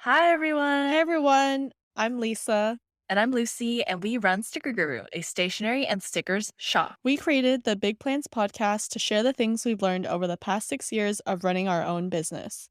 Hi, Hey everyone. everyone, I'm Lisa. And I'm Lucy, and we run Sticker Guru, a stationery and stickers shop. We created the Big Plans podcast to share the things we've learned over the past 6 years of running our own business.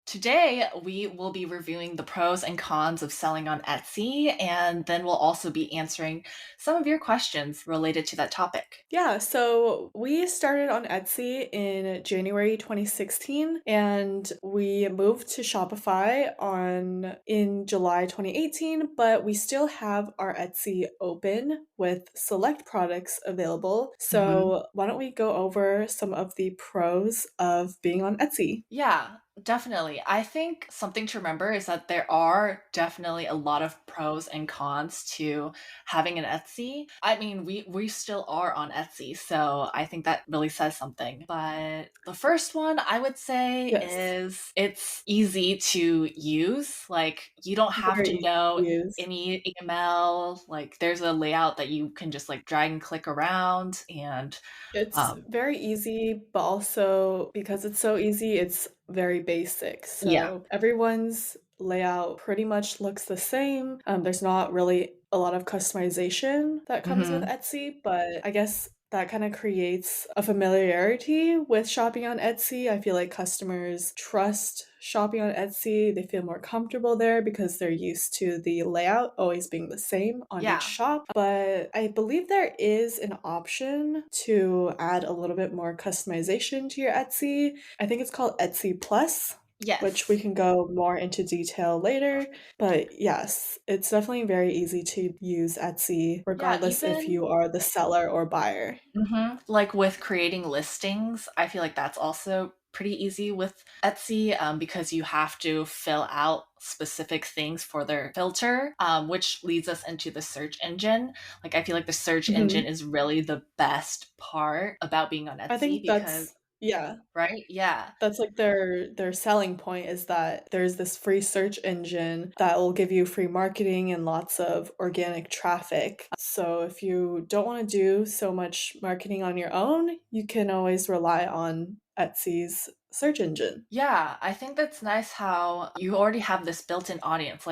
Today, we will be reviewing the pros and cons of selling on Etsy, and then we'll also be answering some of your questions related to that topic. Yeah, so we started on Etsy in January 2016 and we moved to Shopify on in July 2018, but we still have our Etsy open with select products available. Mhm. So, why don't we go over some of the pros of being on Etsy? Yeah, definitely. I think something to remember is that there are definitely a lot of pros and cons to having an Etsy. I mean, we still are on Etsy, so I think that really says something. But the first one I would say Yes, is it's easy to use. Like you don't have very to easy to know use. any HTML. Like there's a layout that you can just like drag and click around and It's um very easy, but also because it's so easy, it's very basic. yeah. So everyone's layout pretty much looks the same. There's not really a lot of customization that comes with Mhm. Etsy, but I guess that kind of creates a familiarity with shopping on Etsy. I feel like customers trust shopping on Etsy. They feel more comfortable there because they're used to the layout always being the same on each Yeah. shop. But I believe there is an option to add a little bit more customization to your Etsy. I think it's called Etsy Plus, which we Yes. can go more into detail later. But yes, it's definitely very easy to use Etsy, Yeah, regardless if even you are the seller or buyer. like with creating listings, I feel like that's also pretty easy with Etsy because you have to fill out specific things for their filter, which leads us into the search engine. Like, I feel like the search engine Mhm. is really the best part about being on I Etsy think because, yeah, right? Yeah. that's like their selling point is that there's this free search engine that will give you free marketing and lots of organic traffic. So if you don't want to do so much marketing on your own, you can always rely on Etsy's search engine. Yeah, I think that's nice how you already have this built-in audience.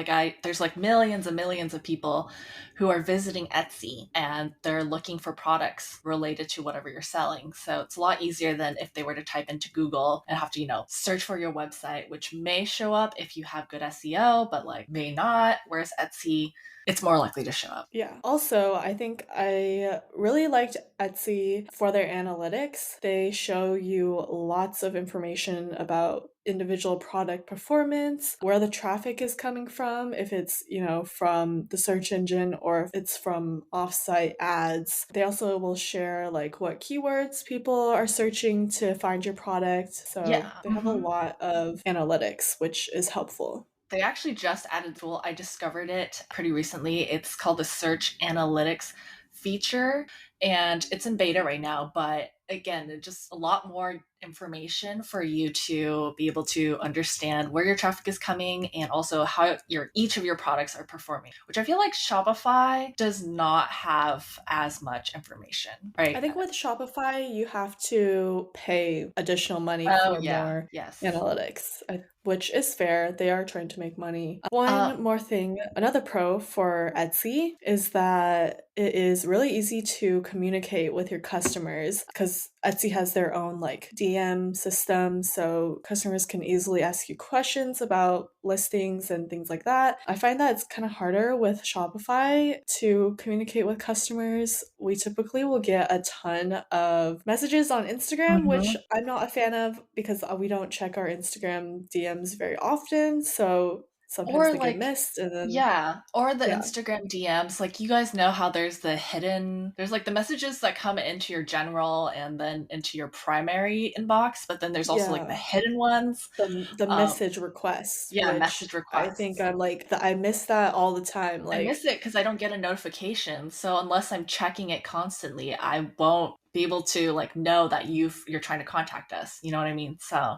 There's like millions and millions of people who are visiting Etsy and they're looking for products related to whatever you're selling. So it's a lot easier than if they were to type into Google and have to, search for your website, which may show up if you have good SEO, but like may not. Whereas Etsy, it's more likely to show up. Yeah. Also, I think I really liked Etsy for their analytics. They show you lots of information about individual product performance, where the traffic is coming from, if it's, from the search engine or if it's from offsite ads. They also will share like what keywords people are searching to find your product. So Yeah. they have a lot of analytics, which is helpful. They actually just added a tool. I discovered it pretty recently. It's called the Search Analytics feature, and it's in beta right now. But again, just a lot more information for you to be able to understand where your traffic is coming and also how your each of your products are performing, which I feel like Shopify does not have as much information, I right? think with Shopify, you have to pay additional money Oh for yeah, more yes. analytics, which is fair. They are trying to make money. Uh, One more thing, another pro for Etsy is that it is really easy to communicate with your customers because Etsy has their own like DM system, so customers can easily ask you questions about listings and things like that. I find that it's kind of harder with Shopify to communicate with customers. We typically will get a ton of messages on Instagram, which mhm. I'm not a fan of because we don't check our Instagram DMs very often, so sometimes Or they get like missed and then yeah, or the yeah. Instagram DMs, like you guys know how there's like the messages that come into your general and then into your primary inbox, but then there's also like the Yeah. hidden ones. The Um, message requests, yeah, which message I think requests. I'm like I miss that all the time. I miss Like it because I don't get a notification. So unless I'm checking it constantly, I won't be able to like know that you're trying to contact us. You know what I mean? So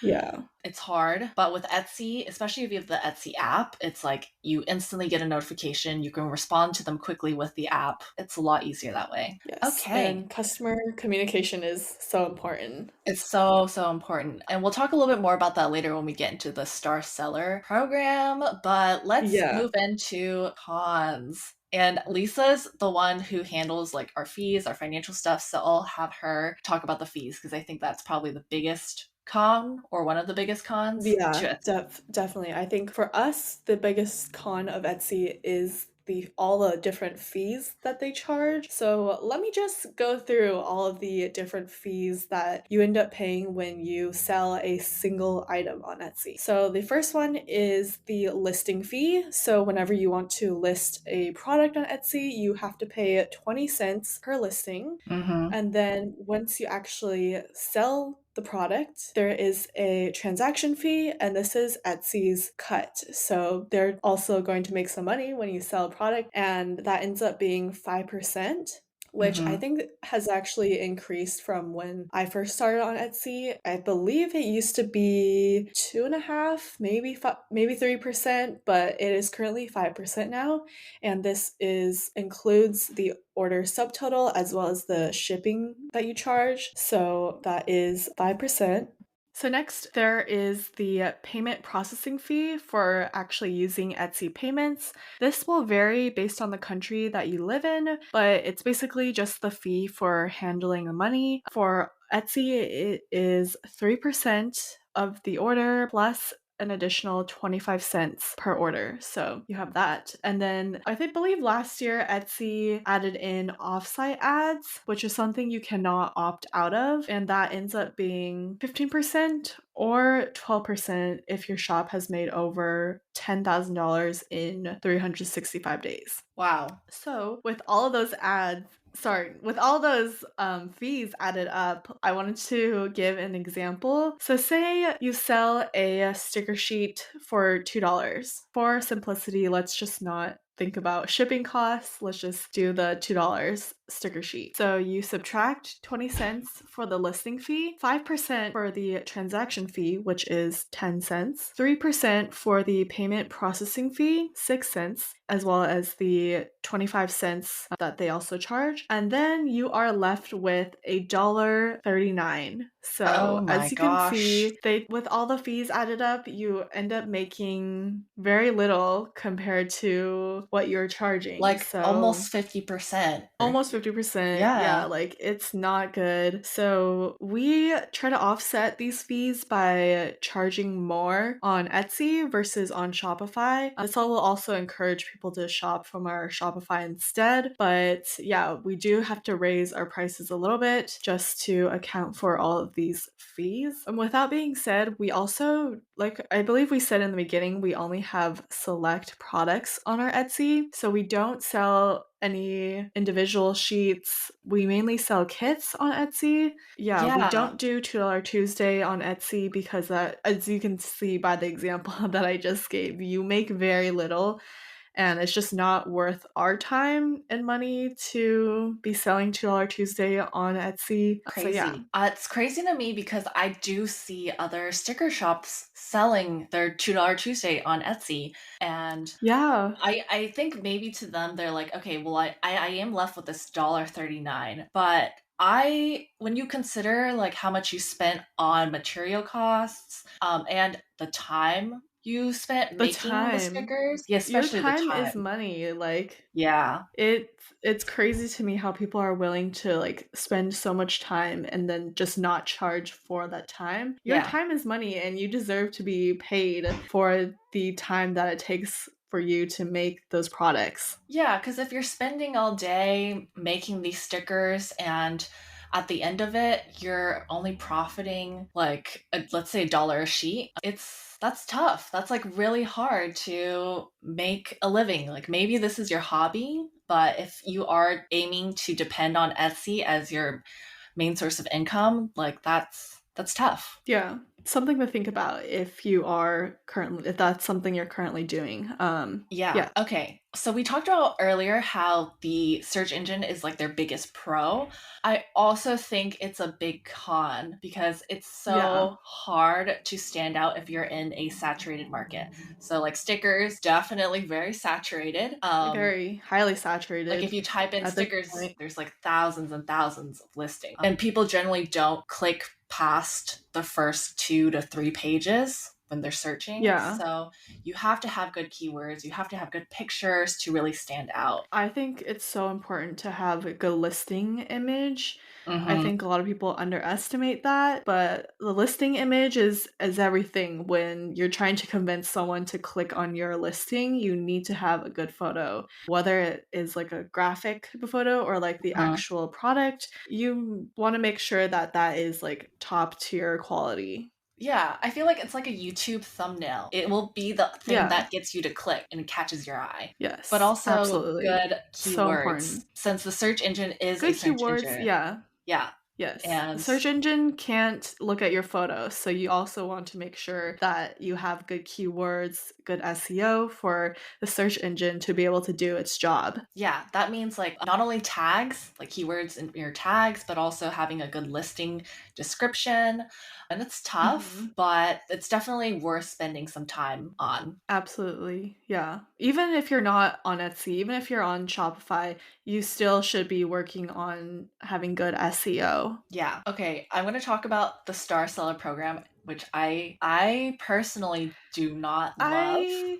yeah. It's hard, but with Etsy, especially if you have the Etsy app, it's like you instantly get a notification. You can respond to them quickly with the app. It's a lot easier that way. Yes, Okay. and customer communication is so important. It's so, so important. And we'll talk a little bit more about that later when we get into the Star Seller program. But let's Yeah. move into cons. And Lisa's the one who handles like our fees, our financial stuff. So I'll have her talk about the fees because I think that's probably the biggest con or one of the biggest cons to Yeah, Etsy. definitely. I think for us, the biggest con of Etsy is the all the different fees that they charge. So let me just go through all of the different fees that you end up paying when you sell a single item on Etsy. So the first one is the listing fee. So whenever you want to list a product on Etsy, you have to pay 20 cents per listing. Mm-hmm. And then once you actually sell the product, there is a transaction fee, and this is Etsy's cut. So they're also going to make some money when you sell a product, and that ends up being 5%, which I Mm-hmm. think has actually increased from when I first started on Etsy. I believe it used to be 2.5, maybe 3%, but it is currently 5% now. And this is includes the order subtotal as well as the shipping that you charge. So that is 5%. So next, there is the payment processing fee for actually using Etsy payments. This will vary based on the country that you live in, but it's basically just the fee for handling the money. For Etsy, it is 3% of the order plus an additional 25 cents per order. So you have that. And then believe last year Etsy added in offsite ads, which is something you cannot opt out of. And that ends up being 15% or 12% if your shop has made over $10,000 in 365 days. Wow. So, with all those fees added up, I wanted to give an example. So, say you sell a sticker sheet for $2. For simplicity, let's just not think about shipping costs. Let's just do the $2 sticker sheet. So you subtract 20 cents for the listing fee, 5% for the transaction fee, which is 10 cents, 3% for the payment processing fee, 6 cents, as well as the 25 cents that they also charge. And then you are left with $1.39. Oh So my as you can gosh. see, they with all the fees added up, you end up making very little compared to what you're charging. Like So almost 50%. almost 50%. Yeah, Yeah. like it's not good. So we try to offset these fees by charging more on Etsy versus on Shopify. This will also encourage people to shop from our Shopify instead. But yeah, we do have to raise our prices a little bit just to account for all of these fees. And with that being said, we also, like I believe we said in the beginning, we only have select products on our Etsy. So we don't sell any individual sheets. We mainly sell kits on Etsy. Yeah, we Yeah. don't do $2 Tuesday on Etsy because that, as you can see by the example that I just gave, you make very little and it's just not worth our time and money to be selling $2 Tuesday on Etsy. So yeah. Crazy. It's crazy to me because I do see other sticker shops selling their $2 Tuesday on Etsy. And Yeah. I think maybe to them they're like, okay, well I am left with this $1.39. But when you consider like how much you spent on material costs, and the time you spent The making the time. stickers, yeah, Your especially the time is time. money. Like Yeah. it's crazy to me how people are willing to like spend so much time and then just not charge for that time. Your Yeah. time is money and you deserve to be paid for the time that it takes for you to make those products. Yeah, because if you're spending all day making these stickers and at the end of it, you're only profiting like let's say $1 a sheet. That's tough. That's like really hard to make a living. Like maybe this is your hobby, but if you are aiming to depend on Etsy as your main source of income, like that's tough. Yeah. Something to think about if that's something you're currently doing. Yeah. Yeah. Okay. So we talked about earlier how the search engine is like their biggest pro. I also think it's a big con because it's Yeah. so hard to stand out if you're in a saturated market. So like stickers, definitely very saturated. Very highly Like if saturated you type in at this stickers, point. there's like thousands and thousands of listings. And people generally don't click past the first 2 to 3 pages when they're searching. Yeah. So you have to have good keywords, you have to have good pictures to really stand out. I think it's so important to have a good listing image. I Hmm. think a lot of people underestimate that, but the listing image is everything. When you're trying to convince someone to click on your listing, you need to have a good photo. Whether it is like a graphic photo or like the Hmm. actual product, you want to make sure that that is like top tier quality. Yeah, I feel like it's like a YouTube thumbnail. It will be the thing Yeah. that gets you to click and catches your eye. But Yes, also absolutely. good So keywords. important. Since the search engine is a Good search keywords, engine. yeah. Yeah. Yes. The And search engine can't look at your photos, so you also want to make sure that you have good keywords, good SEO for the search engine to be able to do its job. yeah, that means like not only tags, like keywords in your tags, but also having a good listing description. And it's tough, Mhm. but it's definitely worth spending some time on. Absolutely. Yeah. Even if you're not on Etsy, even if you're on Shopify, you still should be working on having good SEO. Yeah. Okay, I'm going to talk about the Star Seller program, which I personally do not love. I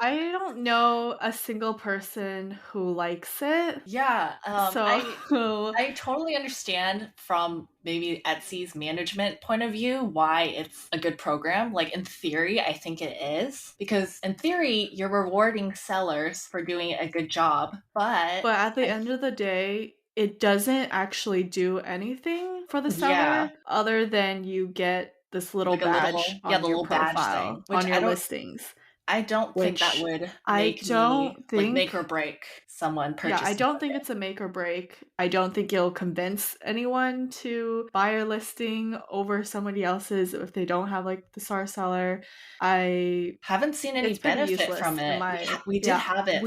I don't know a single person who likes it. Yeah, So I totally understand from maybe Etsy's management point of view why it's a good program. Like in theory, I think it is because in theory, you're rewarding sellers for doing a good job. But but at the I, end of the day, it doesn't actually do anything for the yeah, seller other than you get this little like a badge little, yeah, on the your little badge thing, profile, which on your listings, I don't think that which would I make me don't like make or think break someone yeah, I purchasing don't from think it. it's a make or break. I don't think it'll convince anyone to buy your listing over somebody else's if they don't have like the star seller. I Haven't seen any It's pretty benefit from useless in it. my We did yeah. have it for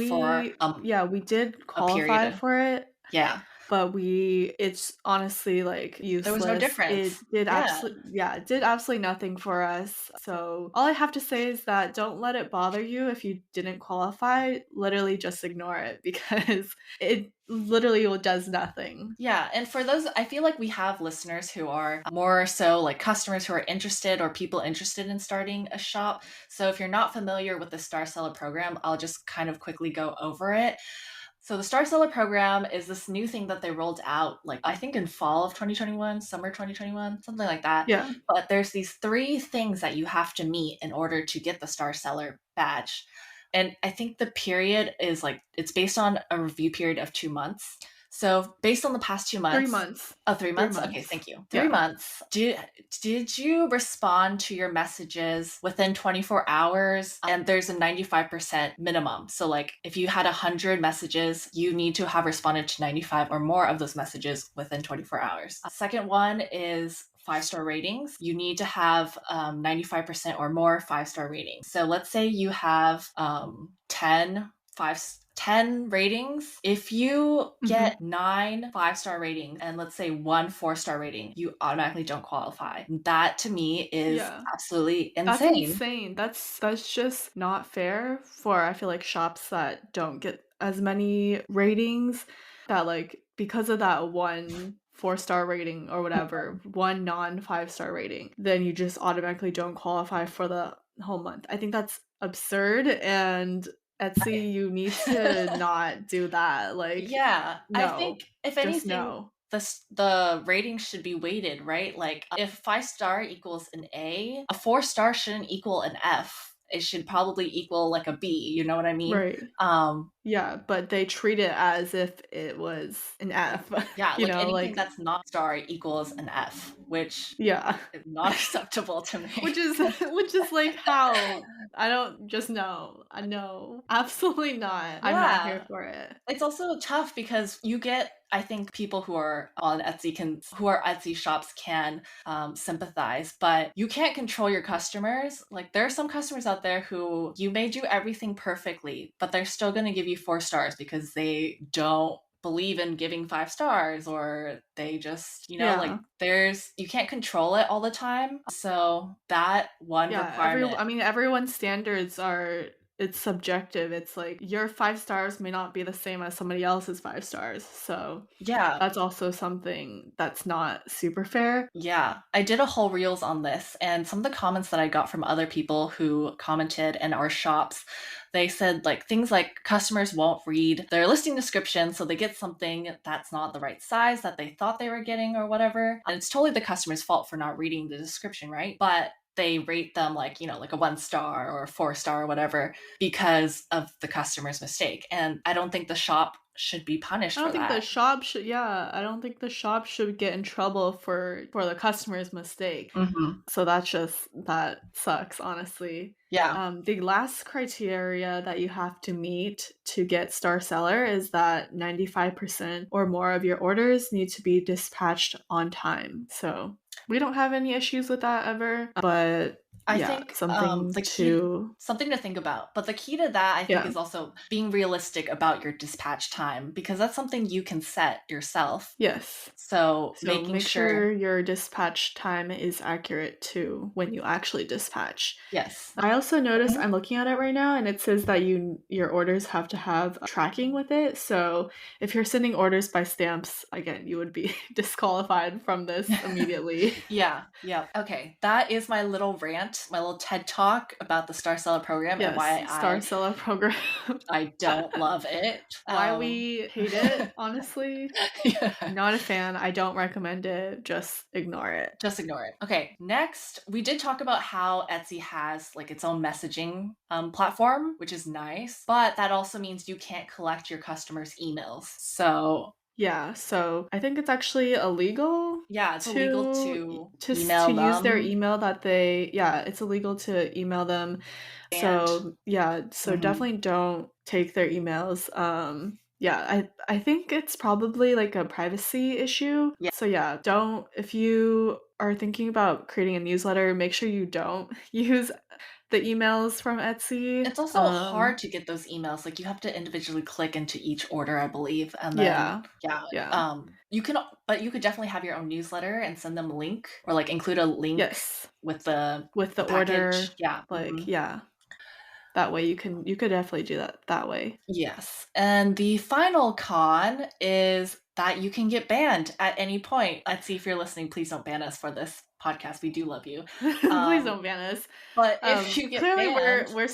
We did a period. qualify for it, Yeah, but it's honestly, like, there was no useless. difference. Yeah. It did absolutely nothing for us. So, all I have to say is that don't let it bother you if you didn't qualify. Literally just ignore it because it literally does nothing. Yeah, and for those, I feel like we have listeners who are more so like customers who are interested or people interested in starting a shop. So if you're not familiar with the Star Seller program, I'll just kind of quickly go over it. So the Star Seller program is this new thing that they rolled out, like I think in fall of 2021, summer 2021, something like that. Yeah. But there's these three things that you have to meet in order to get the Star Seller badge. And I think the period is like, it's based on a review period of 2 months. So based on the past 3 2 months, months. oh, three 3 months? Okay, months. thank you. Three Yeah. months. Did you respond to your messages within 24 hours? And there's a 95% minimum. So like if you had 100 messages, you need to have responded to 95 or more of those messages within 24 hours. Second one is 5-star ratings. You need to have 95% or more 5-star ratings. So let's say you have 10 ratings. If you Mhm. get 9 5-star ratings and let's say 1 4-star rating, you automatically don't qualify. That to me is Yeah. absolutely That's insane. insane. That's just not fair for I feel like shops that don't get as many ratings that like because of that one 4-star rating or whatever, one non 5-star rating, then you just automatically don't qualify for the whole month. I think that's absurd and Etsy, you need to not do that. Like, Yeah, I think no, if just anything, no. the rating should be weighted, right? Like if 5-star equals an A, a 4-star shouldn't equal an F. It should probably equal like a B. You know what I mean? Right. Um, Yeah, but they treat it as if it was an F, yeah, you like know, anything like that's not star equals an F, which yeah. is not acceptable to Which me. is which is like how? I don't just no. I know. Absolutely not. I'm not here Yeah. for it. It's also tough because you get, I think people who are on Etsy who are Etsy shops can sympathize, but you can't control your customers. Like there are some customers out there who you may do everything perfectly, but they're still going to give you 4 stars because they don't believe in giving 5 stars, or they just, like Yeah. you can't control it all the time. So that one Yeah, requirement, I mean, everyone's standards are it's subjective. It's like your 5 stars may not be the same as somebody else's 5 stars. So yeah. that's also something that's not super fair. Yeah, I did a whole reels on this, and some of the comments that I got from other people who commented in our shops, they said like things like customers won't read their listing description, so they get something that's not the right size that they thought they were getting or whatever. And it's totally the customer's fault for not reading the description, right? But they rate them like, like a 1 star or a 4 star or whatever because of the customer's mistake. And I don't think the shop should be punished I for don't think the that. shop should yeah, I don't think the shop should get in trouble for the customer's mistake. Hmm. So that sucks, honestly. Yeah. The last criteria that you have to meet to get Star Seller is that 95% or more of your orders need to be dispatched on time. So we don't have any issues with that ever, but I yeah, think something the key, to something to think about. But the key to that, I think, yeah. is also being realistic about your dispatch time because that's something you can set yourself. Yes. So So making make sure, sure your dispatch time is accurate to when you actually dispatch. yes. I also noticed Mhm. I'm looking at it right now and it says that your orders have to have tracking with it. So if you're sending orders by stamps, again, you would be disqualified from this immediately. Yeah, yeah. Okay, that is my little rant, my little TED talk about the Star Seller program and Yes, why Star I Seller program. I don't love it. Why we hate it, honestly. Yeah. Not a fan. I don't recommend it. Just ignore it. Just ignore it. Okay, next, we did talk about how Etsy has like its own messaging platform, which is nice, but that also means you can't collect your customers' emails. So, Yeah, so I think it's actually illegal yeah, it's illegal to to email use their them email that they yeah, it's illegal to email them. and So, yeah, so mhm, definitely don't take their emails. Yeah, I think it's probably like a privacy issue. yeah. So yeah, don't if you are thinking about creating a newsletter, make sure you don't use the emails from Etsy. It's also hard to get those emails. Like you have to individually click into each order, I believe, and then Yeah. yeah, Yeah. you can, but you could definitely have your own newsletter and send them a link or like include a link Yes. with the With the package. order, Yeah. like Mhm. yeah. That way you could definitely do that way. Yes. And the final con is that you can get banned at any point. Let's see if you're listening. Please don't ban us for this podcast. We do love you. Please Um, don't ban us. but if you get Clearly banned, we're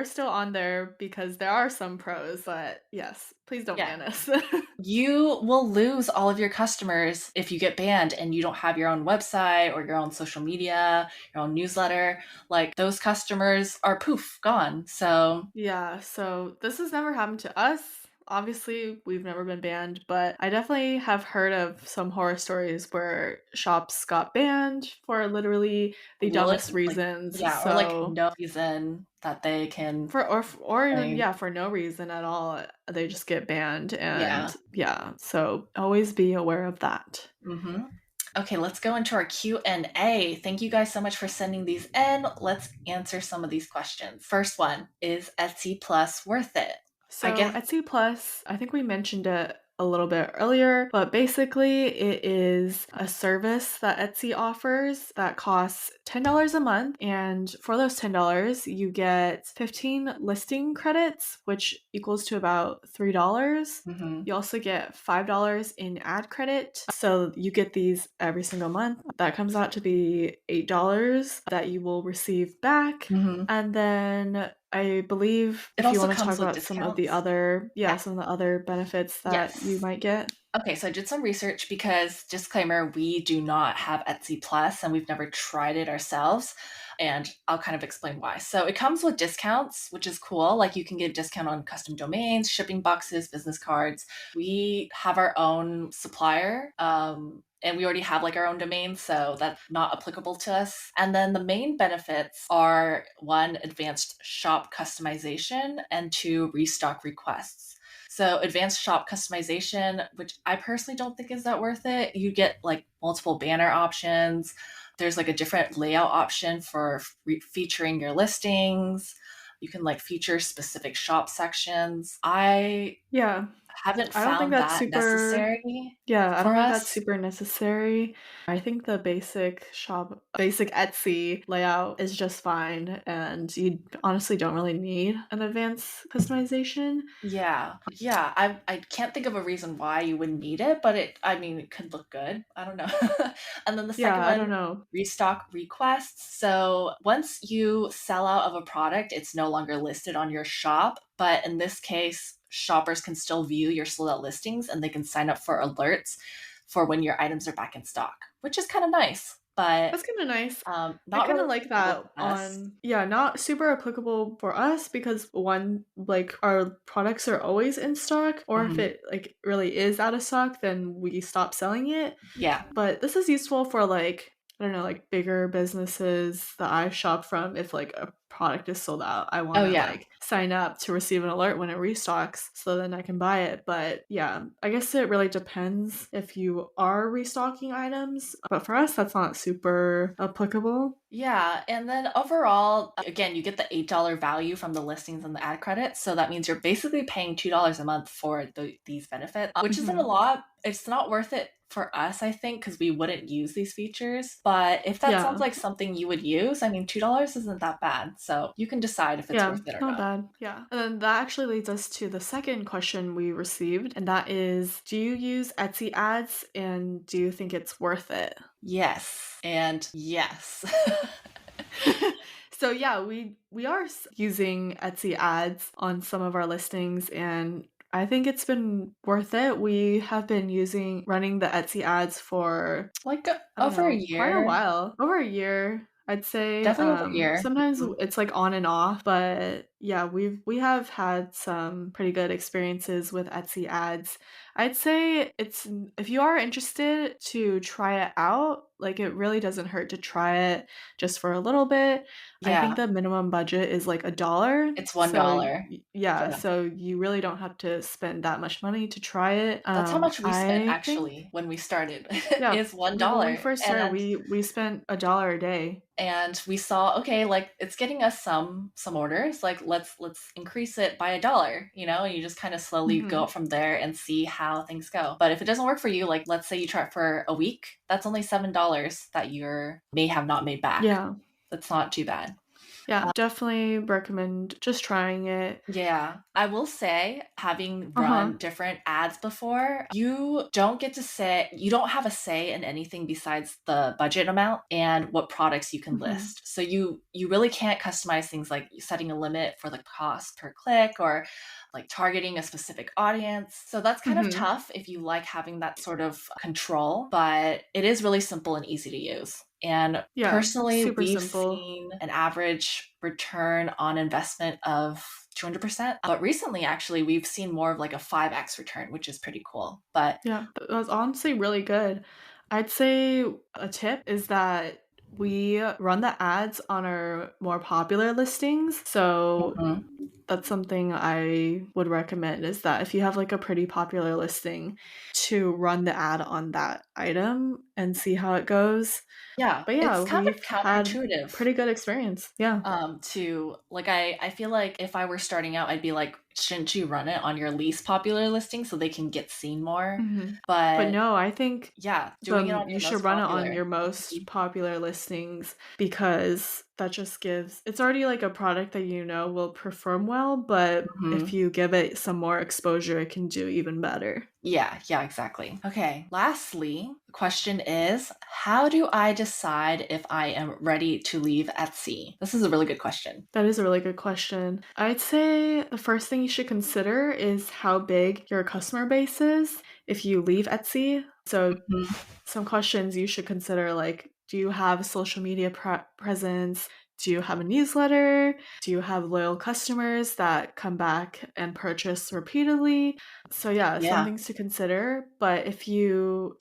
still on there because there are some pros, but yes, please don't yeah, ban us. you will lose all of your customers if you get banned and you don't have your own website or your own social media, your own newsletter. Like those customers are poof, gone. So Yeah, so this has never happened to us. Obviously, we've never been banned, but I definitely have heard of some horror stories where shops got banned for literally the dumbest like, reasons. yeah, or like So no reason that they can or even say, yeah, for no reason at all, they just get banned yeah. and yeah, so always be aware of that. Mm-hmm. Okay, let's go into our Q&A. Thank you guys so much for sending these in. Let's answer some of these questions. First one, is Etsy Plus worth it? I So guess Etsy Plus, I think we mentioned it a little bit earlier, but basically it is a service that Etsy offers that costs $10 a month. And for those $10, you get 15 listing credits, which equals to about $3. mm-hmm. You also get $5 in ad credit. So you get these every single month. That comes out to be $8 that you will receive back. Mm-hmm. And then I believe It if you also want to talk comes with about some of the discounts. other Yeah. some of the other benefits that you Yes. might get. Okay, so I did some research because, disclaimer, we do not have Etsy Plus and we've never tried it ourselves. And I'll kind of explain why. So it comes with discounts, which is cool. Like you can get a discount on custom domains, shipping boxes, business cards. We have our own supplier. And we already have like our own domain, so that's not applicable to us. And then the main benefits are one, advanced shop customization, and two, restock requests. So advanced shop customization, which I personally don't think is that worth it. You get like multiple banner options. There's like a different layout option for featuring your listings. You can like feature specific shop sections. I Yeah. haven't I don't think found that's that super necessary Yeah, I don't for think that's us. super necessary. I think the basic Etsy layout is just fine, and you honestly don't really need an advanced customization. Yeah. Yeah. I can't think of a reason why you would need it, but I mean, it could look good. I don't know. And then the Yeah, second I don't one, know. restock requests. So once you sell out of a product, it's no longer listed on your shop. But in this case, shoppers can still view your sold out listings and they can sign up for alerts for when your items are back in stock, which is kind of nice, but That's kinda nice. I not kinda really like applicable that to us. on yeah, not super applicable for us because one, like, our products are always in stock, or if Mhm. it, like, really is out of stock, then we stop selling it. Yeah. But this is useful for, like, I don't know, like, bigger businesses that I shop from. If, like, a product is sold out, I Oh, wanna, yeah. like, sign up to receive an alert when it restocks so then I can buy it. But, yeah, I guess it really depends if you are restocking items, but for us, that's not super applicable. Yeah, and then overall, again, you get the $8 value from the listings and the ad credits. So that means you're basically paying $2 a month for these benefits, which isn't a Mhm. lot. It's not worth it for us, I think, because we wouldn't use these features. But if that sounds Yeah. like something you would use, I mean, $2 isn't that bad. So you can decide if it's Yeah, worth it or not not. bad. Yeah. And then that actually leads us to the second question we received, and that is, do you use Etsy ads and do you think it's worth it? Yes, and yes. So yeah, we are using Etsy ads on some of our listings, and I think it's been worth it. We have been using running the Etsy ads for Like I don't over a know, quite a year, while. Over a year, I'd say. definitely over a year. Sometimes Mhm. it's like on and off, but yeah, we have had some pretty good experiences with Etsy ads. I'd say it's if you are interested to try it out, like it really doesn't hurt to try it just for a little bit. I think Yeah, the minimum budget is like $1. it's So $1 yeah, for them. so you really don't have to spend that much money to try it. That's how much we spent I think actually when we started, yeah, is one when we dollar, first started, we spent $1 a day. and we saw, okay, like, it's getting us some orders, like, let's increase it by $1, and you just kinda slowly go Mhm. up from there and see how things go. But if it doesn't work for you, like, let's say you try it for a week, that's only $7 that you're may have not made back. Yeah. That's not too bad. Yeah, definitely recommend just trying it. Yeah, I will say, having Uh-huh. run different ads before, you don't have a say in anything besides the budget amount and what products you can Mhm. list. So you really can't customize things like setting a limit for the cost per click or like targeting a specific audience. So that's kind of Mhm. tough if you like having that sort of control, but it is really simple and easy to use. And Yeah, personally, super we've simple. seen an average return on investment of 200%. But recently, actually, we've seen more of like a 5x return, which is pretty cool. But Yeah, that was honestly really good. I'd say a tip is that we run the ads on our more popular listings. So mhm. that's something I would recommend is that if you have like a pretty popular listing to run the ad on that item and see how it goes. Yeah, But yeah, it's kind of we've had counterintuitive. pretty good experience. Yeah. To like I feel like if I were starting out, I'd be like, shouldn't you run it on your least popular listing so they can get seen more? Mhm. But But no, I think yeah, doing it on you your should most run it on popular your is the most key. popular listings because that just gives it's already like a product that you know will perform well, but if Mhm. you give it some more exposure, it can do even better. Yeah, yeah, exactly. Okay. Lastly, the question is, how do I decide if I am ready to leave Etsy? This is a really good question. That is a really good question. I'd say the first thing you should consider is how big your customer base is if you leave Etsy. So Mhm. some questions you should consider, like, do you have a social media presence? Do you have a newsletter? Do you have loyal customers that come back and purchase repeatedly? So yeah, some Yeah. things to consider. But if you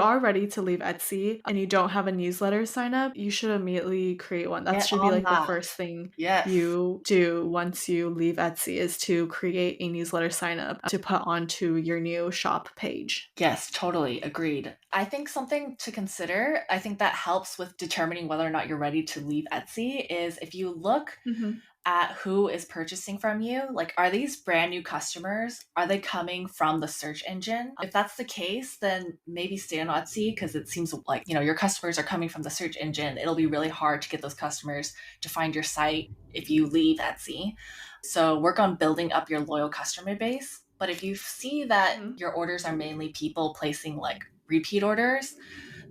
are ready to leave Etsy and you don't have a newsletter sign up, you should immediately create one. That Get should be on like the that. first thing Yes. you do once you leave Etsy, is to create a newsletter sign up to put onto your new shop page. Yes, totally agreed. I think something to consider, I think that helps with determining whether or not you're ready to leave Etsy is if you look Mhm. at who is purchasing from you. Like, are these brand new customers? Are they coming from the search engine? If that's the case, then maybe stay on Etsy because it seems like, your customers are coming from the search engine. It'll be really hard to get those customers to find your site if you leave Etsy. So work on building up your loyal customer base. But if you see that Mhm. your orders are mainly people placing like repeat orders,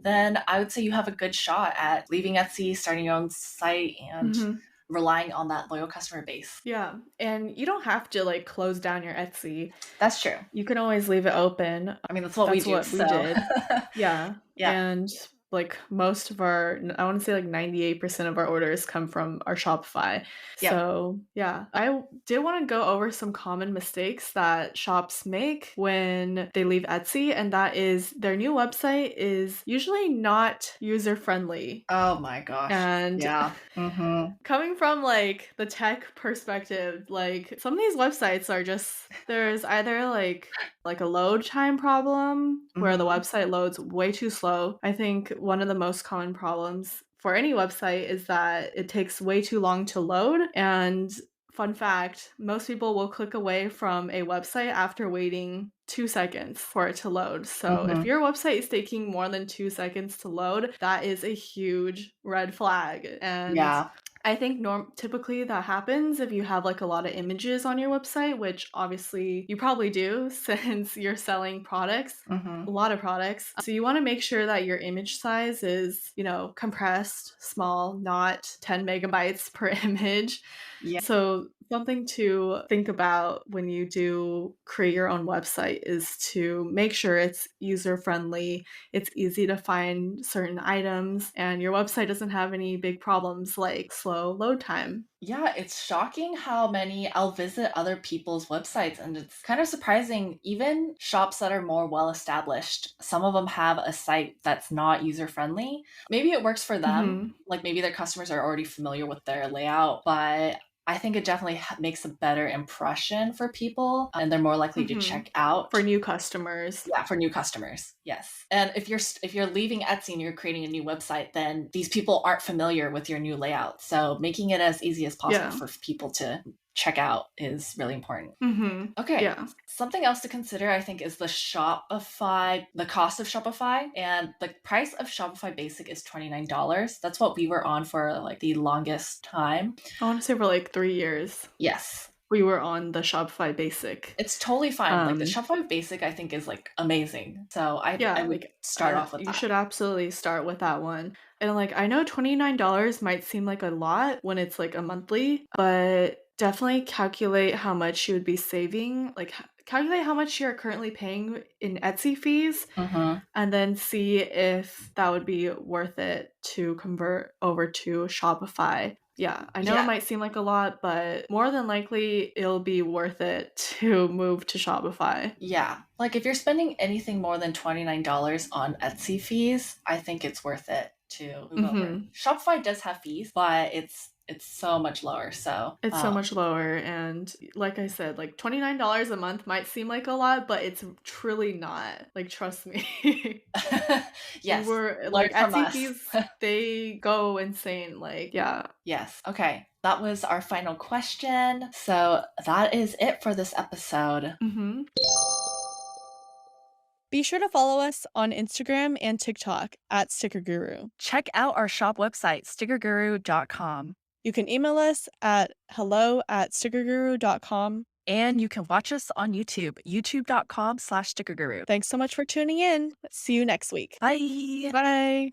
then I would say you have a good shot at leaving Etsy, starting your own site, and Mhm. relying on that loyal customer base. Yeah, and you don't have to, like, close down your Etsy. That's true. You can always leave it open. I mean, that's what we That's do. what we So, did. Yeah, yeah, and, like, most of our I wanna say, like, 98% of our orders come from our Shopify. yep. So, yeah, did wanna go over some common mistakes that shops make when they leave Etsy, and that is their new website is usually not user-friendly, Oh my gosh. and Yeah. coming from, like, the tech perspective, like, some of these websites are just there's either, like a load time problem where the Hmm. website loads way too slow. I think one of the most common problems for any website is that it takes way too long to load, and fun fact, most people will click away from a website after waiting 2 seconds for it to load. So if Hmm. your website is taking more than 2 seconds to load, that is a huge red flag. And Yeah. I think typically that happens if you have like a lot of images on your website, which obviously you probably do since you're selling products, a Hmm. lot of products. So you want to make sure that your image size is, compressed, small, not 10 megabytes per image. Yeah. So, something to think about when you do create your own website is to make sure it's user friendly, it's easy to find certain items, and your website doesn't have any big problems like slow load time. Yeah, it's shocking how many I'll visit other people's websites, and it's kind of surprising. Even shops that are more well established, some of them have a site that's not user friendly. Maybe it works for them, Mhm. like maybe their customers are already familiar with their layout, but I think it definitely makes a better impression for people and they're more likely to Mhm. check out. For new customers. Yeah, for new customers. Yes. And if you're leaving Etsy and you're creating a new website, then these people aren't familiar with your new layout. So making it as easy as possible Yeah. for people to check out is really important. Mhm. Okay. Yeah. Something else to consider, I think, is the cost of Shopify. And the price of Shopify Basic is $29. That's what we were on for like the longest time. I want to say for like 3 years Yes. we were on the Shopify Basic. It's totally fine. Like the Um Shopify Basic, I think, is like amazing. So I Yeah, would like, start off with you that. should absolutely start with that one. And, like, I know $29 might seem like a lot when it's, like, a monthly, but definitely calculate how much you would be saving, like, calculate how much you're currently paying in Etsy fees, Hmm. and then see if that would be worth it to convert over to Shopify. Yeah, I know it Yeah. might seem like a lot, but more than likely, it'll be worth it to move to Shopify. Yeah. Like if you're spending anything more than $29 on Etsy fees, I think it's worth it to move over. Mhm. Shopify does have fees, but it's so much lower. So, It's so much lower, and like I said, like, $29 a month might seem like a lot, but it's truly not, like, trust me. yes, learn Like, from Etsy us. fees, they go insane, like, yeah. Yes. Okay. That was our final question. So that is it for this episode. Mhm. Be sure to follow us on Instagram and TikTok at Sticker Guru. Check out our shop website, stickerguru.com. You can email us at hello@stickerguru.com. And you can watch us on YouTube, youtube.com/stickerguru. Thanks so much for tuning in. See you next week. Bye. Bye.